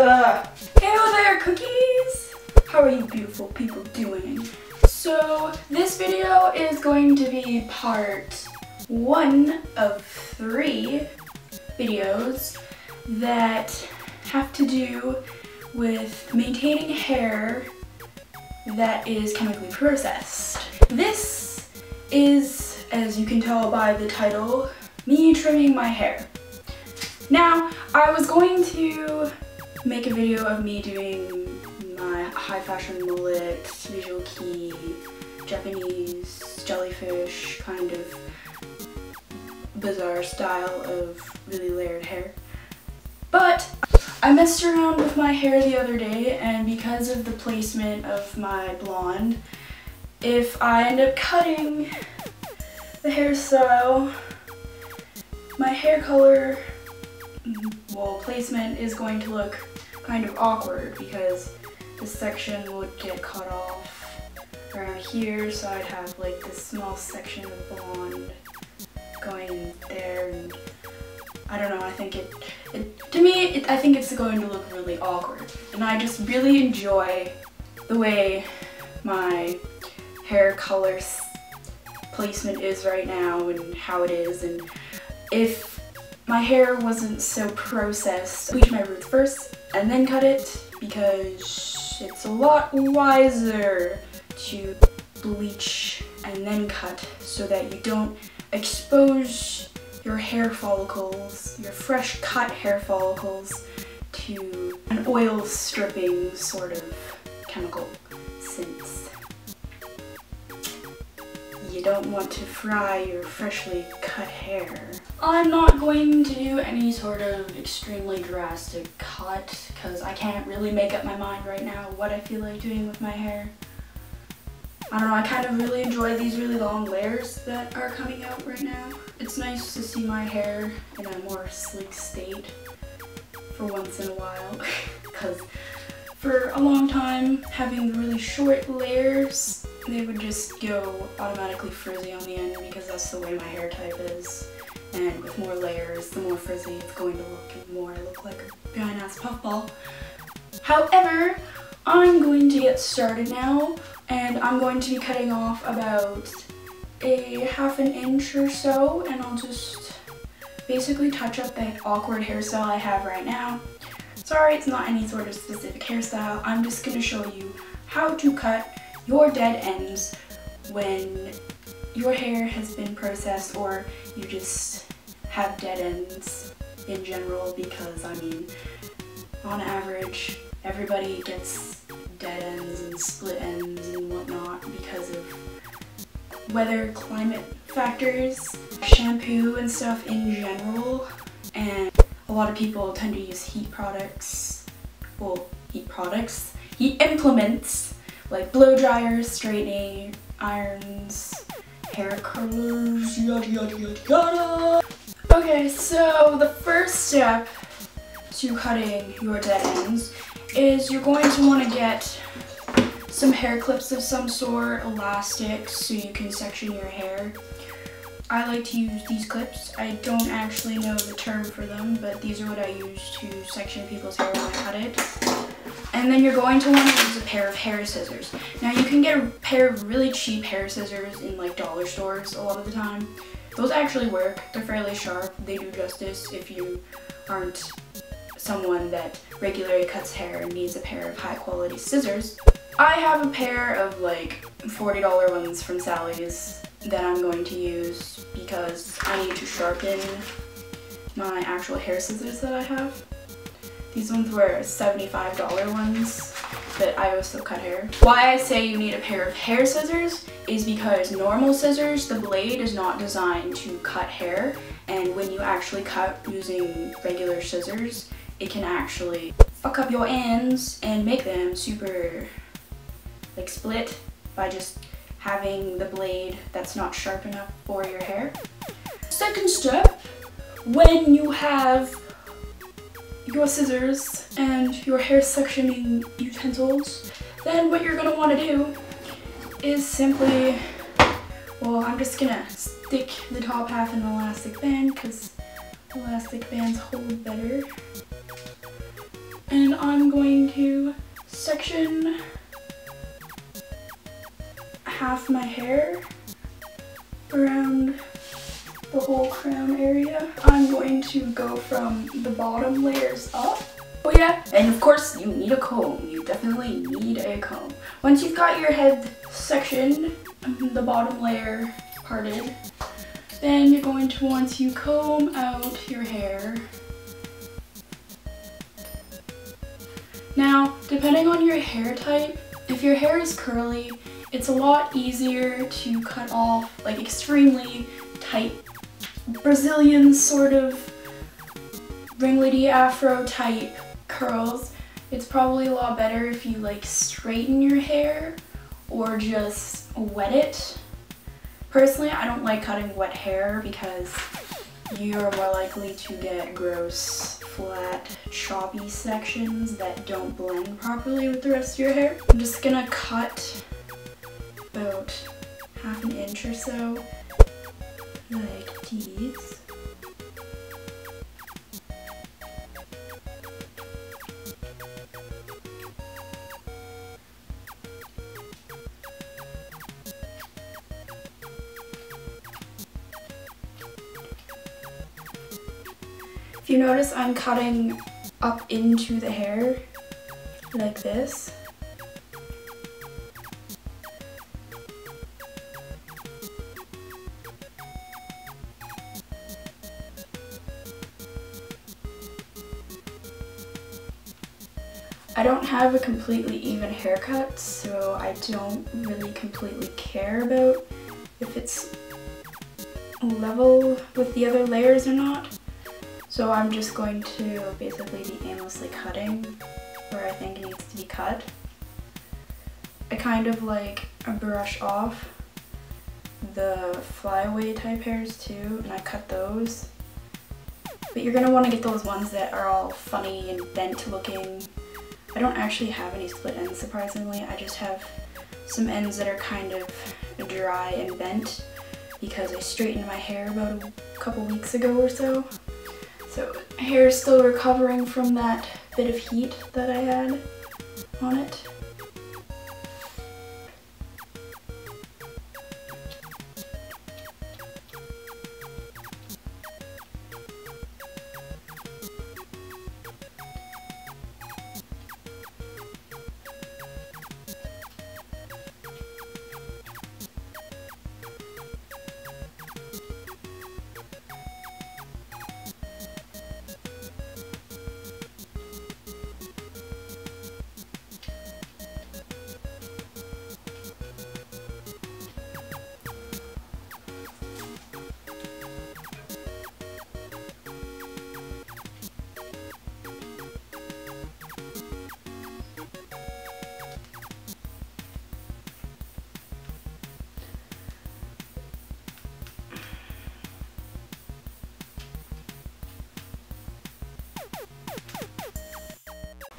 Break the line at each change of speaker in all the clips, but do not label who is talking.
Hello there, cookies! How are you beautiful people doing? So this video is going to be part 1 of 3 videos that have to do with maintaining hair that is chemically processed. This is, as you can tell by the title, me trimming my hair. Now, I was going to make a video of me doing my high fashion mullet, visual kei, Japanese jellyfish kind of bizarre style of really layered hair. But I messed around with my hair the other day, and because of the placement of my blonde, if I end up cutting the hairstyle, my hair color, well, placement is going to look kind of awkward because this section would get cut off around here, so I'd have like this small section of blonde going there, and I don't know, I think I think it's going to look really awkward. And I just really enjoy the way my hair color placement is right now and how it is. And if my hair wasn't so processed, bleach my roots first and then cut it, because it's a lot wiser to bleach and then cut so that you don't expose your hair follicles, your fresh cut hair follicles, to an oil stripping sort of chemical, since you don't want to fry your freshly cut hair. I'm not going to do any sort of extremely drastic cut because I can't really make up my mind right now what I feel like doing with my hair. I don't know, I kind of really enjoy these really long layers that are coming out right now. It's nice to see my hair in a more sleek state for once in a while, because for a long time, having the really short layers, they would just go automatically frizzy on the end because that's the way my hair type is. And with more layers, the more frizzy it's going to look, and more I look like a giant ass puffball. However, I'm going to get started now, and I'm going to be cutting off about a ½ an inch or so, and I'll just basically touch up the awkward hairstyle I have right now. Sorry, it's not any sort of specific hairstyle. I'm just going to show you how to cut your dead ends when your hair has been processed, or you just have dead ends in general, because I mean, on average, everybody gets dead ends and split ends and whatnot because of weather, climate factors, shampoo and stuff in general, and a lot of people tend to use heat implements like blow dryers, straightening irons, hair curlers, yada yada yada yada. Okay, so the first step to cutting your dead ends is you're going to want to get some hair clips of some sort, elastic, so you can section your hair. I like to use these clips. I don't actually know the term for them, but these are what I use to section people's hair when I cut it. And then you're going to want to use a pair of hair scissors. Now you can get a pair of really cheap hair scissors in like dollar stores a lot of the time. Those actually work. They're fairly sharp. They do justice if you aren't someone that regularly cuts hair and needs a pair of high quality scissors. I have a pair of like $40 ones from Sally's that I'm going to use because I need to sharpen my actual hair scissors that I have. These ones were $75 ones, but I also cut hair. Why I say you need a pair of hair scissors is because normal scissors, the blade is not designed to cut hair, and when you actually cut using regular scissors, it can actually fuck up your ends and make them super like split by just having the blade that's not sharp enough for your hair. Second step, when you have your scissors and your hair sectioning utensils, then what you're going to want to do is simply, well, I'm just going to stick the top half in an elastic band because elastic bands hold better. And I'm going to section half my hair around the whole crown area. I'm going to go from the bottom layers up. Oh yeah, and of course you need a comb. You definitely need a comb. Once you've got your head sectioned, the bottom layer parted, then you're going to want to comb out your hair. Now, depending on your hair type, if your hair is curly, it's a lot easier to cut off like extremely tight Brazilian sort of ringlety afro type curls. It's probably a lot better if you like straighten your hair or just wet it. Personally, I don't like cutting wet hair because you're more likely to get gross, flat, choppy sections that don't blend properly with the rest of your hair. I'm just gonna cut about half an inch or so, like these. If you notice, I'm cutting up into the hair like this. I don't have a completely even haircut, so I don't really completely care about if it's level with the other layers or not. So I'm just going to basically be aimlessly cutting where I think it needs to be cut. I kind of like brush off the flyaway type hairs too, and I cut those. But you're gonna want to get those ones that are all funny and bent looking. I don't actually have any split ends, surprisingly. I just have some ends that are kind of dry and bent because I straightened my hair about a couple weeks ago or so. So hair is still recovering from that bit of heat that I had on it.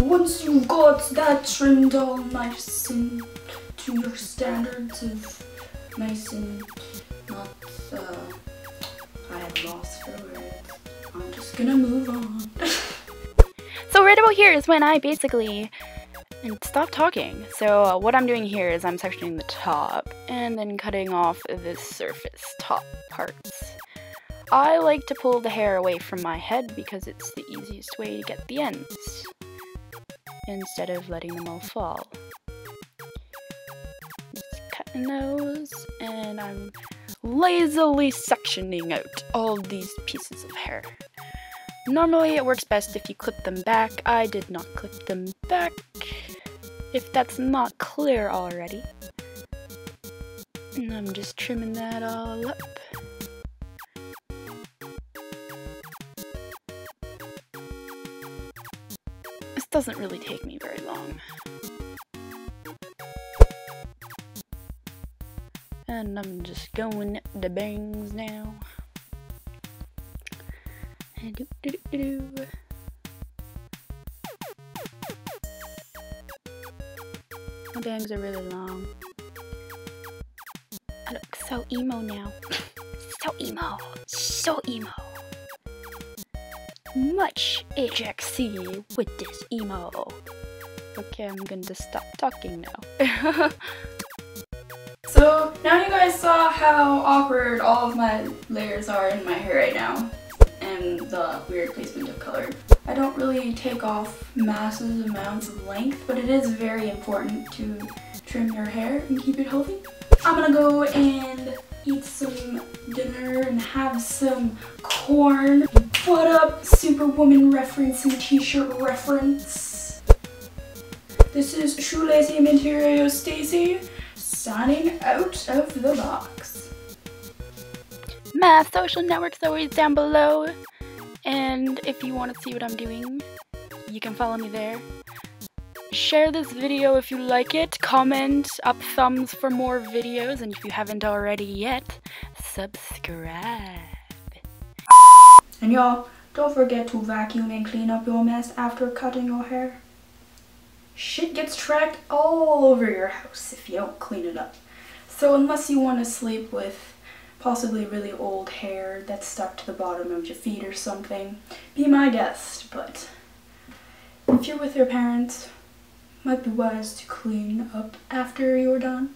Once you've got that trimmed all nice and to your standards of nice and not, I have lost for words. I'm just gonna move on.
So right about here is when I basically stop talking. So what I'm doing here is I'm sectioning the top and then cutting off the surface top parts. I like to pull the hair away from my head because it's the easiest way to get the ends, instead of letting them all fall. Just cutting those, and I'm lazily sectioning out all these pieces of hair. Normally it works best if you clip them back. I did not clip them back, if that's not clear already. And I'm just trimming that all up. This doesn't really take me very long. And I'm just going the bangs now. My bangs are really long. I look so emo now. So emo. So emo. much HXC with this emo. Okay, I'm going to stop talking now.
So now you guys saw how awkward all of my layers are in my hair right now, and the weird placement of color. I don't really take off massive amounts of length, but it is very important to trim your hair and keep it healthy. I'm gonna go and eat some dinner and have some corn. What up, Superwoman reference and t-shirt reference? This is Shoelacy Mintyoreos Stacy, signing out of the box.
My social network's always down below, and if you want to see what I'm doing, you can follow me there. Share this video if you like it, comment, up thumbs for more videos, and if you haven't already yet, subscribe.
And y'all, don't forget to vacuum and clean up your mess after cutting your hair. Shit gets tracked all over your house if you don't clean it up. So unless you want to sleep with possibly really old hair that's stuck to the bottom of your feet or something, be my guest. But if you're with your parents, might be wise to clean up after you're done.